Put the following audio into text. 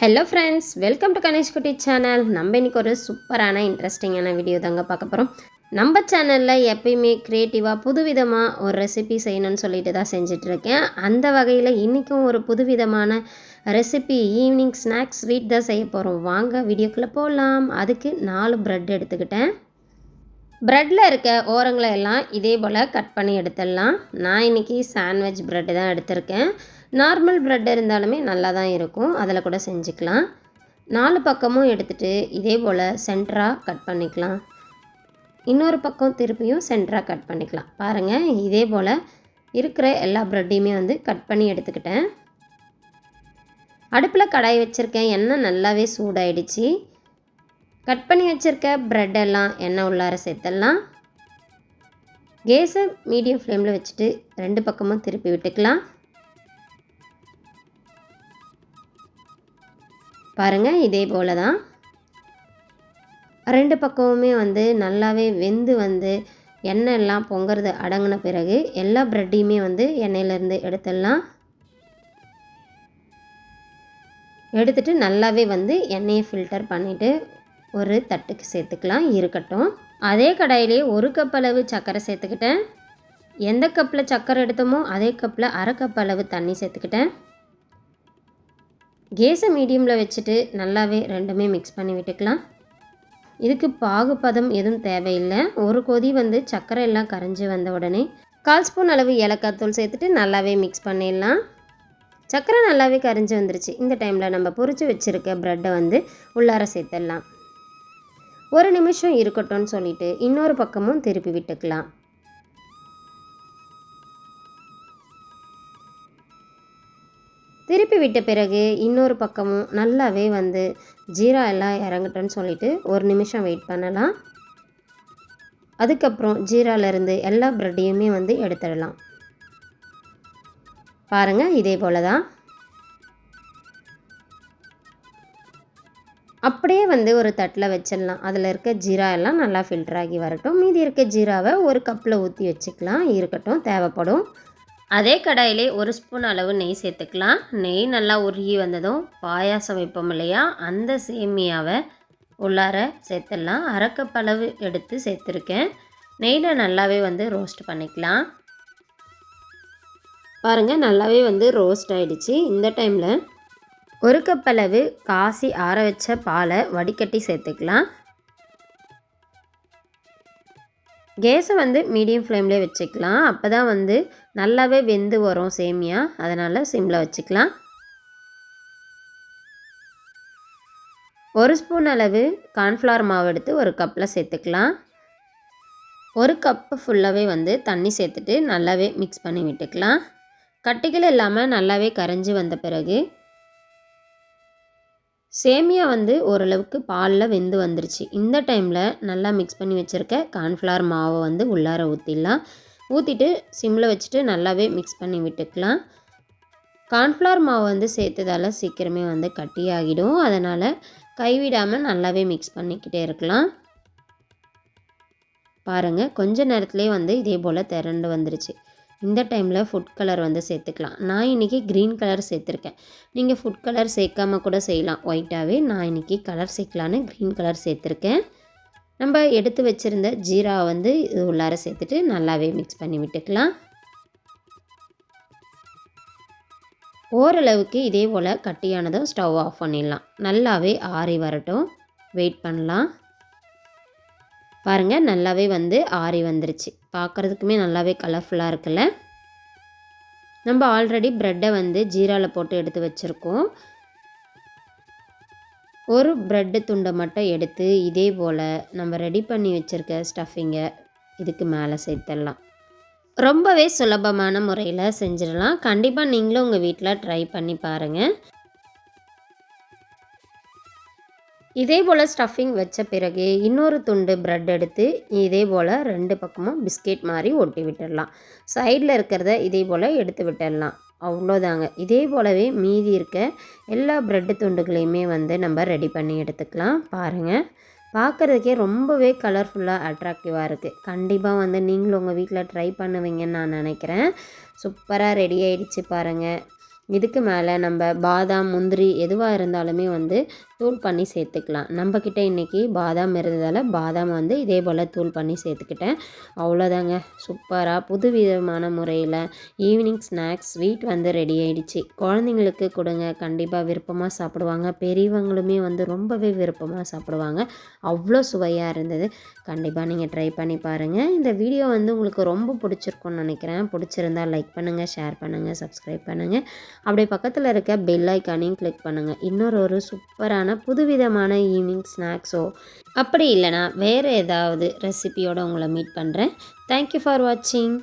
Hello friends, welcome to Ganesh குட்டி channel. நம்ம இன்றைக்கி ஒரு சூப்பரான இன்ட்ரெஸ்டிங்கான வீடியோ தாங்க பார்க்க போகிறோம். நம்ம சேனலில் எப்பயுமே க்ரியேட்டிவாக புதுவிதமாக ஒரு ரெசிபி செய்யணும்னு சொல்லிட்டு தான் செஞ்சிட்ருக்கேன். அந்த வகையில் இன்றைக்கும் ஒரு புதுவிதமான ரெசிபி ஈவினிங் ஸ்நாக்ஸ் ஸ்வீட் தான் செய்ய போகிறோம். வாங்க வீடியோக்குள்ளே போகலாம். அதுக்கு 4 ப்ரெட் எடுத்துக்கிட்டேன். ப்ரெட்டில் இருக்க ஓரங்களை எல்லாம் இதே போல் கட் பண்ணி எடுத்துடலாம். நான் இன்றைக்கி சாண்ட்விச் ப்ரெட்டு தான் எடுத்திருக்கேன். நார்மல் ப்ரெட் இருந்தாலுமே நல்லா தான் இருக்கும், அதில் கூட செஞ்சுக்கலாம். 4 பக்கமும் எடுத்துகிட்டு இதே போல் சென்டராக கட் பண்ணிக்கலாம். இன்னொரு பக்கம் திருப்பியும் சென்டராக கட் பண்ணிக்கலாம். பாருங்கள், இதே போல் இருக்கிற எல்லா ப்ரெட்டையுமே கட் பண்ணி எடுத்துக்கிட்டேன். அடுப்பில் கடாய் வச்சுருக்கேன். எண்ணெய் நல்லாவே சூடாயிடுச்சு. கட் பண்ணி வச்சுருக்க ப்ரெட்டெல்லாம் எண்ணெய் உள்ளார சேர்த்துடலாம். கேஸை மீடியம் ஃப்ளேமில் வச்சுட்டு 2 பக்கமும் திருப்பி விட்டுக்கலாம். பாருங்கள், இதே போல் தான் 2 பக்கமுமே நல்லாவே வெந்து எண்ணெய் எல்லாம் பொங்குறது அடங்கின பிறகு எல்லா ப்ரெட்டையுமே எண்ணெயிலேருந்து எடுத்துடலாம். எடுத்துட்டு நல்லாவே எண்ணெயை ஃபில்டர் பண்ணிவிட்டு ஒரு தட்டுக்கு சேர்த்துக்கலாம். இருக்கட்டும். அதே கடாயிலே 1 கப் அளவு சர்க்கரை சேர்த்துக்கிட்டேன். எந்த கப்பில் சர்க்கரை எடுத்தோமோ அதே கப்பில் அரை கப் அளவு தண்ணி சேர்த்துக்கிட்டேன். கேஸை மீடியமில் வச்சுட்டு நல்லாவே ரெண்டுமே மிக்ஸ் பண்ணி விட்டுக்கலாம். இதுக்கு பாகுபதம் எதுவும் தேவையில்லை. ஒரு கொதி சர்க்கரை எல்லாம் கரைஞ்சி வந்த உடனே 1/4 ஸ்பூன் அளவு ஏலக்காய் தூள் சேர்த்துட்டு நல்லாவே மிக்ஸ் பண்ணிடலாம். சர்க்கரை நல்லாவே கரைஞ்சி வந்துருச்சு. இந்த டைமில் நம்ம பொரிச்சு வச்சுருக்க ப்ரெட்டை உள்ளார சேர்த்துடலாம். 1 நிமிஷம் இருக்கட்டும்னு சொல்லிவிட்டு இன்னொரு பக்கமும் திருப்பி விட்டுக்கலாம். திருப்பி விட்ட பிறகு இன்னொரு பக்கமும் நல்லாவே ஜீரா எல்லாம் இறங்கட்டும்னு சொல்லிவிட்டு 1 நிமிஷம் வெயிட் பண்ணலாம். அதுக்கப்புறம் ஜீராலேருந்து எல்லா ப்ரெட்டையுமே எடுத்துடலாம். பாருங்கள், இதே போல் தான். அப்படியே ஒரு தட்டில் வச்சிடலாம். அதில் இருக்க ஜீரா எல்லாம் நல்லா ஃபில்டர் ஆகி வரட்டும். மீதி இருக்க ஜீராவை ஒரு கப்பில் ஊற்றி வச்சுக்கலாம். இருக்கட்டும், தேவைப்படும். அதே கடாயிலே 1 ஸ்பூன் அளவு நெய் சேர்த்துக்கலாம். நெய் நல்லா உருகி வந்ததும் பாயாசம் வைப்போம் இல்லையா, அந்த சேமியாவை உள்ளார சேர்த்துடலாம். அரை கப் அளவு எடுத்து சேர்த்துருக்கேன். நெய்யில் நல்லாவே ரோஸ்ட் பண்ணிக்கலாம். பாருங்கள், நல்லாவே ரோஸ்ட் ஆகிடுச்சு. இந்த டைமில் 1 கப் அளவு காசி ஆற வச்ச பாலை வடிகட்டி சேர்த்துக்கலாம். கேஸை மீடியம் ஃப்ளேம்லேயே வச்சுக்கலாம். அப்போ தான் நல்லாவே வெந்து வரும் சேமியா. அதனால் சிம்மில் வச்சுக்கலாம். 1 ஸ்பூன் அளவு கார்ன்ஃப்ளவர் மாவு எடுத்து 1 கப்பில் சேர்த்துக்கலாம். 1 கப்பு ஃபுல்லாகவே தண்ணி சேர்த்துட்டு நல்லாவே மிக்ஸ் பண்ணி விட்டுக்கலாம். கட்டிகள் இல்லாமல் நல்லாவே கரைஞ்சி வந்த பிறகு சேமியா ஓரளவுக்கு பாலில் வெந்து வந்துருச்சு. இந்த டைமில் நல்லா மிக்ஸ் பண்ணி வச்சுருக்க கார்ன்ஃப்ளவர் மாவை உள்ளார ஊற்றிடலாம். ஊற்றிட்டு சிம்மில் வச்சுட்டு நல்லாவே மிக்ஸ் பண்ணி விட்டுக்கலாம். கார்ன்ஃப்ளவர் மாவு சேர்த்ததால் சீக்கிரமே கட்டியாகிடும். அதனால் கைவிடாமல் நல்லாவே மிக்ஸ் பண்ணிக்கிட்டே இருக்கலாம். பாருங்கள், கொஞ்ச நேரத்துலேயே இதே போல் திரண்டு வந்துருச்சு. இந்த டைமில் ஃபுட் கலர் சேர்த்துக்கலாம். நான் இன்றைக்கி க்ரீன் கலர் சேர்த்துருக்கேன். நீங்கள் ஃபுட் கலர் சேர்க்காமல் கூட செய்யலாம் ஒயிட்டாகவே. நான் இன்றைக்கி கலர் சேர்க்கலான்னு க்ரீன் கலர் சேர்த்துருக்கேன். நம்ம எடுத்து வச்சுருந்த ஜீராவை இது உள்ளார சேர்த்துட்டு நல்லாவே மிக்ஸ் பண்ணி விட்டுக்கலாம். ஓரளவுக்கு இதே போல் கட்டியானதும் ஸ்டவ் ஆஃப் பண்ணிடலாம். நல்லாவே ஆறி வரட்டும், வெயிட் பண்ணலாம். பாருங்கள், நல்லாவே ஆறி வந்துருச்சு. பார்க்குறதுக்குமே நல்லாவே கலர்ஃபுல்லாக இருக்குல்ல. நம்ம ஆல்ரெடி ப்ரெட்டை ஜீராவில் போட்டு எடுத்து வச்சுருக்கோம். ஒரு ப்ரெட்டு துண்டை மட்டும் எடுத்து இதே போல் நம்ம ரெடி பண்ணி வச்சுருக்க ஸ்டஃபிங்கை இதுக்கு மேலே சேர்த்துடலாம். ரொம்பவே சுலபமான முறையில் செஞ்சிடலாம். கண்டிப்பாக நீங்களும் உங்கள் வீட்டில் ட்ரை பண்ணி பாருங்கள். இதே போல் ஸ்டஃபிங் வச்ச பிறகு இன்னொரு துண்டு ப்ரெட் எடுத்து இதே போல் 2 பக்கமும் பிஸ்கெட் மாதிரி ஒட்டி விட்டுடலாம். சைடில் இருக்கிறத இதே போல் எடுத்து விட்டுடலாம். அவ்வளோதாங்க. இதே போலவே மீதி இருக்க எல்லா ப்ரெட்டு துண்டுகளையுமே நம்ம ரெடி பண்ணி எடுத்துக்கலாம். பாருங்கள், பார்க்குறதுக்கே ரொம்பவே கலர்ஃபுல்லாக அட்ராக்டிவாக இருக்குது. கண்டிப்பாக நீங்களும் உங்கள் வீட்டில் ட்ரை பண்ணுவீங்கன்னு நான் நினைக்கிறேன். சூப்பராக ரெடி ஆகிடுச்சு பாருங்கள். இதுக்கு மேலே நம்ம பாதாம் முந்திரி எதுவாக இருந்தாலுமே வந்து தூள் பண்ணி சேர்த்துக்கலாம். நம்மக்கிட்ட இன்றைக்கி பாதாம் இருந்ததால் பாதாம் வந்து இதே போல் தூள் பண்ணி சேர்த்துக்கிட்டேன். அவ்வளோதாங்க, சூப்பராக புதுவிதமான முறையில் ஈவினிங் ஸ்நாக்ஸ் ஸ்வீட் வந்து ரெடி ஆகிடுச்சு. குழந்தைங்களுக்கு கொடுங்க, கண்டிப்பாக விருப்பமாக சாப்பிடுவாங்க. பெரியவங்களுமே வந்து ரொம்பவே விருப்பமாக சாப்பிடுவாங்க. அவ்வளோ சுவையாக இருந்தது. கண்டிப்பாக நீங்கள் ட்ரை பண்ணி பாருங்கள். இந்த வீடியோ வந்து உங்களுக்கு ரொம்ப பிடிச்சிருக்கும்னு நினைக்கிறேன். பிடிச்சிருந்தால் லைக் பண்ணுங்கள், ஷேர் பண்ணுங்கள், சப்ஸ்கிரைப் பண்ணுங்கள். அப்படியே பக்கத்தில் இருக்க பெல் ஐக்கானையும் கிளிக் பண்ணுங்கள். இன்னொரு சூப்பரான புதுவிதமான ஈவினிங் ஸ்நாக்ஸோ அப்படி இல்லைனா வேறு ஏதாவது ரெசிபியோடு உங்களை மீட் பண்ணுறேன். தேங்க்யூ ஃபார் வாட்சிங்.